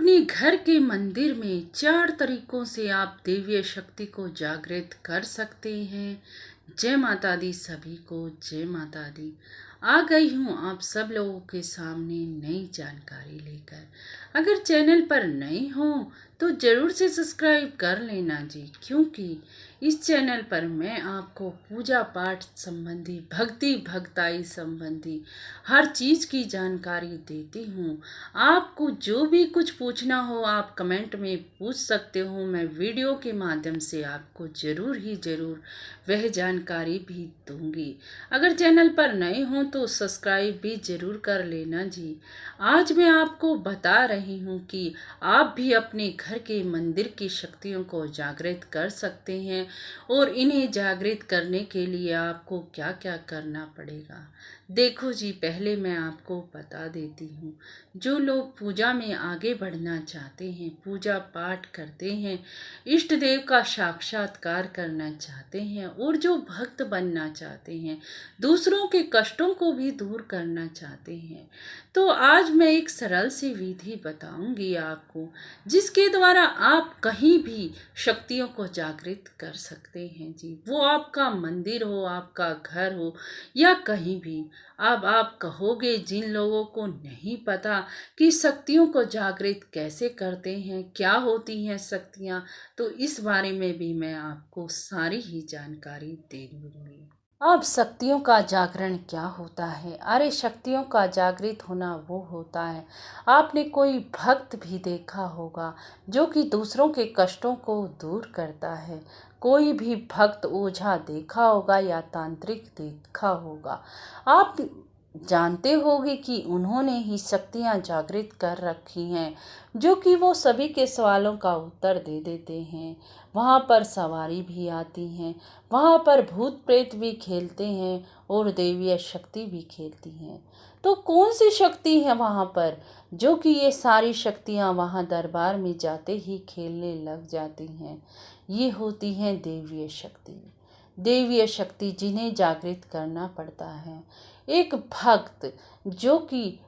अपने घर के मंदिर में 4 तरीकों से आप दैवीय शक्ति को जागृत कर सकते हैं। जय माता दी सभी को, जय माता दी। आ गई हूँ आप सब लोगों के सामने नई जानकारी लेकर। अगर चैनल पर नए हो तो ज़रूर से सब्सक्राइब कर लेना जी, क्योंकि इस चैनल पर मैं आपको पूजा पाठ संबंधी, भक्ति भक्ताई संबंधी हर चीज़ की जानकारी देती हूँ। आपको जो भी कुछ पूछना हो आप कमेंट में पूछ सकते हो। मैं वीडियो के माध्यम से आपको ज़रूर ही ज़रूर वह जानकारी भी दूंगी। अगर चैनल पर नए हो तो सब्सक्राइब भी ज़रूर कर लेना जी। आज मैं आपको बता रही हूँ कि आप भी अपने घर के मंदिर की शक्तियों को जागृत कर सकते हैं और इन्हें जागृत करने के लिए आपको क्या क्या करना पड़ेगा। देखो जी, पहले मैं आपको बता देती हूँ, जो लोग पूजा में आगे बढ़ना चाहते हैं, पूजा पाठ करते हैं, इष्ट देव का साक्षात्कार करना चाहते हैं और जो भक्त बनना चाहते हैं, दूसरों के कष्टों को भी दूर करना चाहते हैं, तो आज मैं एक सरल सी विधि बताऊंगी आपको, जिसके द्वारा आप कहीं भी शक्तियों को जागृत कर सकते हैं जी। वो आपका मंदिर हो, आपका घर हो या कहीं भी। अब आप कहोगे, जिन लोगों को नहीं पता कि शक्तियों को जागृत कैसे करते हैं, क्या होती हैं शक्तियाँ, तो इस बारे में भी मैं आपको सारी ही जानकारी दे दूंगी। अब शक्तियों का जागरण क्या होता है? अरे, शक्तियों का जागृत होना वो होता है, आपने कोई भक्त भी देखा होगा जो कि दूसरों के कष्टों को दूर करता है। कोई भी भक्त ओझा देखा होगा या तांत्रिक देखा होगा। आप जानते होंगे कि उन्होंने ही शक्तियां जागृत कर रखी हैं, जो कि वो सभी के सवालों का उत्तर दे देते हैं। वहाँ पर सवारी भी आती हैं, वहाँ पर भूत प्रेत भी खेलते हैं और दैवीय शक्ति भी खेलती हैं। तो कौन सी शक्ति है वहाँ पर, जो कि ये सारी शक्तियाँ वहाँ दरबार में जाते ही खेलने लग जाती हैं? ये होती हैं दैवीय शक्ति। दैवीय शक्ति जिन्हें जागृत करना पड़ता है। एक भक्त जो कि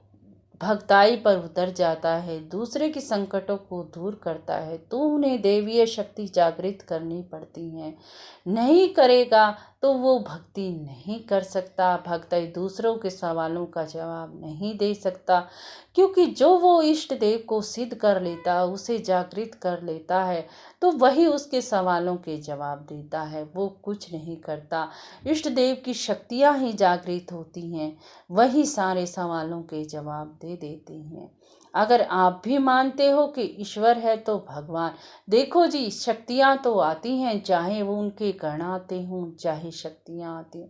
भक्ताई पर उतर जाता है, दूसरे के संकटों को दूर करता है, तो उन्हें दैवीय शक्ति जागृत करनी पड़ती है। नहीं करेगा तो वो भक्ति नहीं कर सकता, भक्ताई दूसरों के सवालों का जवाब नहीं दे सकता, क्योंकि जो वो इष्ट देव को सिद्ध कर लेता, उसे जागृत कर लेता है, तो वही उसके सवालों के जवाब देता है। वो कुछ नहीं करता। इष्ट देव की शक्तियाँ ही जागृत होती हैं, वही सारे सवालों के जवाब दे देती हैं। अगर आप भी मानते हो कि ईश्वर है तो भगवान, देखो जी, शक्तियाँ तो आती हैं, चाहे वो उनके गण आते हों, चाहे शक्तियाँ आती हों,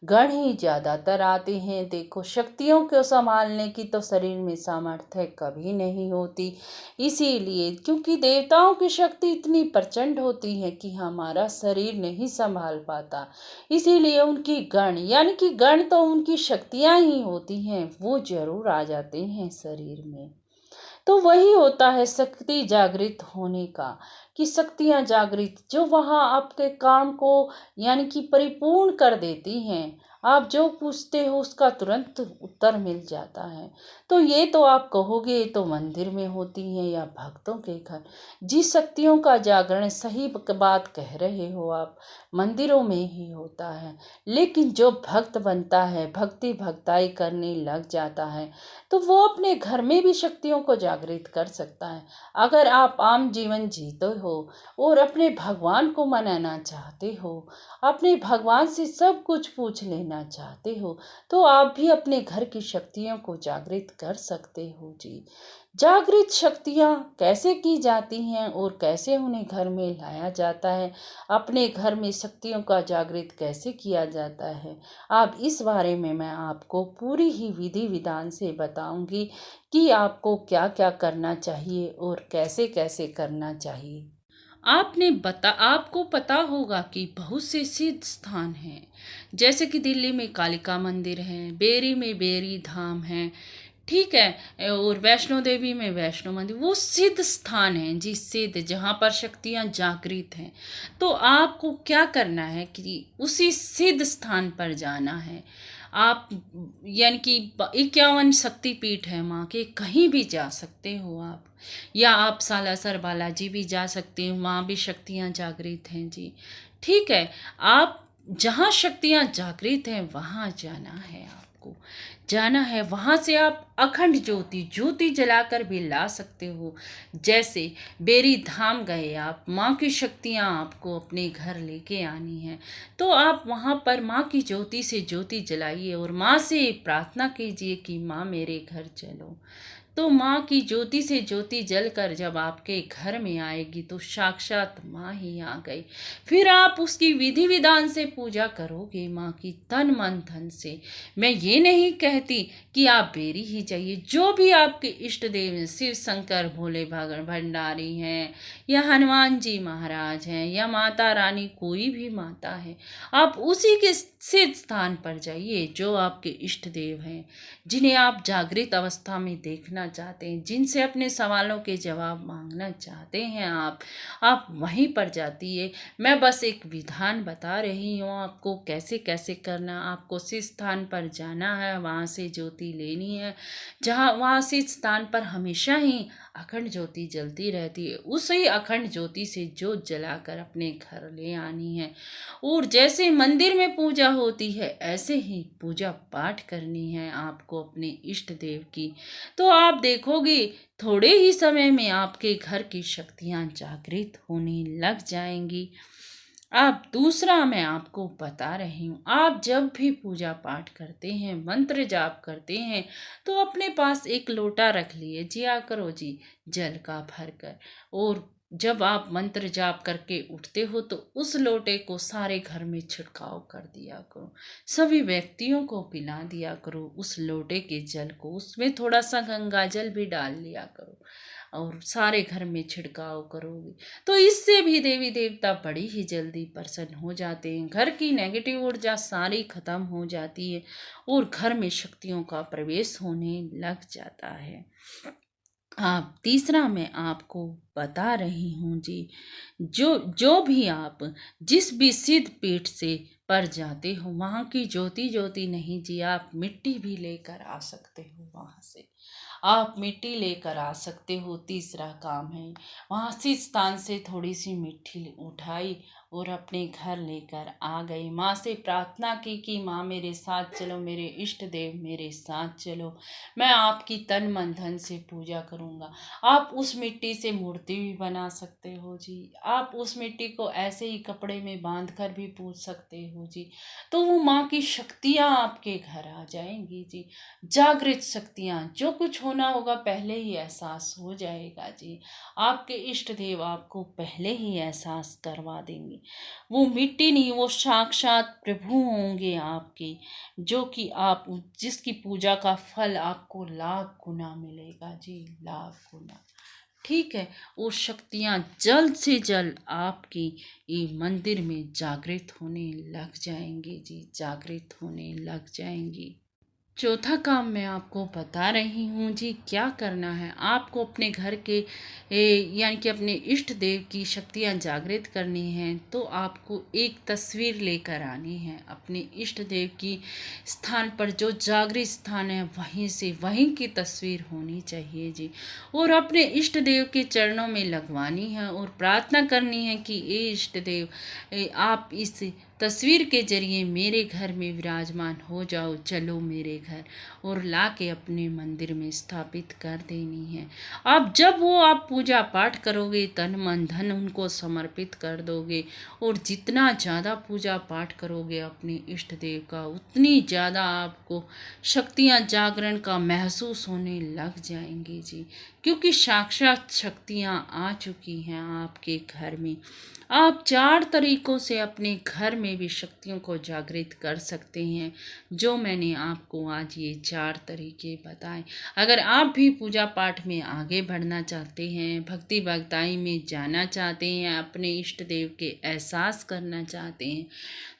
गण ही ज़्यादातर आते हैं। देखो, शक्तियों को संभालने की तो शरीर में सामर्थ्य कभी नहीं होती, इसीलिए, क्योंकि देवताओं की शक्ति इतनी प्रचंड होती है कि हमारा शरीर नहीं संभाल पाता। इसीलिए उनकी गण, यानी कि गण तो उनकी शक्तियाँ ही होती हैं, वो जरूर आ जाते हैं शरीर में। तो वही होता है शक्ति जागृत होने का, कि शक्तियाँ जागृत जो वहाँ आपके काम को यानी कि परिपूर्ण कर देती हैं। आप जो पूछते हो उसका तुरंत उत्तर मिल जाता है। तो ये तो आप कहोगे ये तो मंदिर में होती हैं या भक्तों के घर। जिस शक्तियों का जागरण, सही बात कह रहे हो आप, मंदिरों में ही होता है। लेकिन जो भक्त बनता है, भक्ति भक्ताई करने लग जाता है, तो वो अपने घर में भी शक्तियों को जागृत कर सकता है। अगर आप आम जीवन जीते हो और अपने भगवान को मनाना चाहते हो, अपने भगवान से सब कुछ पूछ लेना चाहते हो, तो आप भी अपने घर की शक्तियों को जागृत कर सकते हो जी। जागृत शक्तियाँ कैसे की जाती हैं और कैसे उन्हें घर में लाया जाता है, अपने घर में शक्तियों का जागृत कैसे किया जाता है, अब इस बारे में मैं आपको पूरी ही विधि विधान से बताऊंगी कि आपको क्या क्या करना चाहिए और कैसे कैसे करना चाहिए। आपको पता होगा कि बहुत से सिद्ध स्थान हैं, जैसे कि दिल्ली में कालिका मंदिर है, बेरी में बेरी धाम है, ठीक है, और वैष्णो देवी में वैष्णो मंदिर, वो सिद्ध स्थान है जी, सिद्ध, जहाँ पर शक्तियाँ जागृत हैं। तो आपको क्या करना है कि उसी सिद्ध स्थान पर जाना है। आप यानी कि 51 शक्तिपीठ है माँ के, कहीं भी जा सकते हो आप, या आप सालासर बालाजी भी जा सकते हो, वहाँ भी शक्तियाँ जागृत हैं जी। ठीक है, आप जहाँ शक्तियाँ जागृत हैं वहाँ जाना है, आपको जाना है। वहाँ से आप अखंड ज्योति ज्योति जलाकर भी ला सकते हो। जैसे बेरी धाम गए आप, माँ की शक्तियाँ आपको अपने घर लेके आनी है, तो आप वहाँ पर माँ की ज्योति से ज्योति जलाइए और माँ से प्रार्थना कीजिए कि माँ मेरे घर चलो। तो माँ की ज्योति से ज्योति जलकर जब आपके घर में आएगी तो साक्षात माँ ही आ गई। फिर आप उसकी विधि विधान से पूजा करोगे माँ की, तन मन धन से। मैं ये नहीं कहती कि आप बेरी ही चाहिए, जो भी आपके इष्ट देव हैं, शिव शंकर भोले भंडारी हैं, या हनुमान जी महाराज हैं, या माता रानी कोई भी माता है, आप उसी के से स्थान पर जाइए जो आपके इष्ट देव हैं, जिन्हें आप जागृत अवस्था में देखना चाहते हैं, जिनसे अपने सवालों के जवाब मांगना चाहते हैं आप वहीं पर जाती है। मैं बस एक विधान बता रही हूँ आपको कैसे कैसे करना। आपको जिस स्थान पर जाना है वहाँ से ज्योति लेनी है, जहाँ वहाँ से स्थान पर हमेशा ही अखंड ज्योति जलती रहती है, उसी अखंड ज्योति से ज्योत जलाकर अपने घर ले आनी है। और जैसे मंदिर में पूजा होती है ऐसे ही पूजा पाठ करनी है आपको अपने इष्ट देव की। तो आप देखोगे थोड़े ही समय में आपके घर की शक्तियाँ जागृत होने लग जाएंगी। आप दूसरा मैं आपको बता रही हूँ, आप जब भी पूजा पाठ करते हैं, मंत्र जाप करते हैं, तो अपने पास एक लोटा रख लिए जिया करो जी, जल का भरकर। और जब आप मंत्र जाप करके उठते हो तो उस लोटे को सारे घर में छिड़काव कर दिया करो, सभी व्यक्तियों को पिला दिया करो उस लोटे के जल को, उसमें थोड़ा सा गंगा जल भी डाल लिया करो और सारे घर में छिड़काव करोगे तो इससे भी देवी देवता बड़ी ही जल्दी प्रसन्न हो जाते हैं। घर की नेगेटिव ऊर्जा सारी खत्म हो जाती है और घर में शक्तियों का प्रवेश होने लग जाता है। आप तीसरा मैं आपको बता रही हूँ जी, जो जो भी आप जिस भी सिद्ध पीठ से पर जाते हो वहाँ की ज्योति ज्योति नहीं जी, आप मिट्टी भी लेकर आ सकते हो, वहाँ से आप मिट्टी लेकर आ सकते हो। तीसरा काम है वहाँ से स्थान से थोड़ी सी मिट्टी उठाई और अपने घर लेकर आ गई, माँ से प्रार्थना की कि माँ मेरे साथ चलो, मेरे इष्ट देव मेरे साथ चलो, मैं आपकी तन मन धन से पूजा करूँगा। आप उस मिट्टी से मूर्ति भी बना सकते हो जी, आप उस मिट्टी को ऐसे ही कपड़े में बांध कर भी पूज सकते हो जी। तो वो माँ की शक्तियाँ आपके घर आ जाएंगी जी, जागृत शक्तियाँ। जो कुछ होना होगा पहले ही एहसास हो जाएगा जी, आपके इष्ट देव आपको पहले ही एहसास करवा देंगे। वो मिट्टी नहीं, वो साक्षात प्रभु होंगे आपके, जो कि आप जिसकी पूजा का फल आपको लाख गुना मिलेगा जी, लाख गुना। ठीक है, वो शक्तियाँ जल्द से जल्द आपकी ये मंदिर में जागृत होने लग जाएंगी जी, जागृत होने लग जाएंगी। चौथा काम मैं आपको बता रही हूँ जी, क्या करना है आपको अपने घर के यानी कि अपने इष्ट देव की शक्तियाँ जागृत करनी हैं, तो आपको एक तस्वीर लेकर आनी है अपने इष्ट देव की स्थान पर, जो जागृत स्थान है वहीं से वहीं की तस्वीर होनी चाहिए जी, और अपने इष्ट देव के चरणों में लगवानी है और प्रार्थना करनी है कि ये इष्ट देव आप इस तस्वीर के जरिए मेरे घर में विराजमान हो जाओ, चलो मेरे घर, और ला के अपने मंदिर में स्थापित कर देनी है। अब जब वो आप पूजा पाठ करोगे, तन मन धन उनको समर्पित कर दोगे, और जितना ज़्यादा पूजा पाठ करोगे अपने इष्ट देव का, उतनी ज़्यादा आपको शक्तियाँ जागरण का महसूस होने लग जाएंगी जी, क्योंकि साक्षात शक्तियाँ आ चुकी हैं आपके घर में। आप 4 तरीकों से अपने घर में भी शक्तियों को जागृत कर सकते हैं, जो मैंने आपको आज ये 4 तरीके बताए। अगर आप भी पूजा पाठ में आगे बढ़ना चाहते हैं, भक्ति भक्ताई में जाना चाहते हैं, अपने इष्ट देव के एहसास करना चाहते हैं,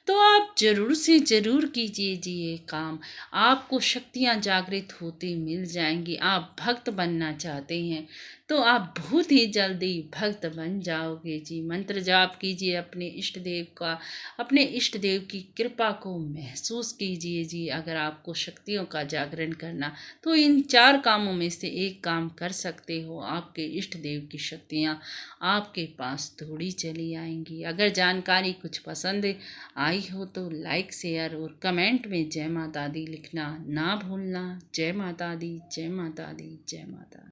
तो आप ज़रूर से ज़रूर कीजिए जी ये काम। आपको शक्तियाँ जागृत होती मिल जाएँगी। आप भक्त बनना चाहते हैं, तो आप बहुत ही जल्दी भक्त बन जाओगे जी। मंत्र जाप कीजिए अपने इष्ट देव का, अपने इष्ट देव की कृपा को महसूस कीजिए जी। अगर आपको शक्तियों का जागरण करना, तो इन 4 कामों में से एक काम कर सकते हो। आपके इष्ट देव की शक्तियाँ आपके पास थोड़ी चली आएँगी। अगर जानकारी कुछ पसंद आई हो तो लाइक, शेयर और कमेंट में जय माता दी लिखना ना भूलना। जय माता दी, जय माता दी, जय माता दी।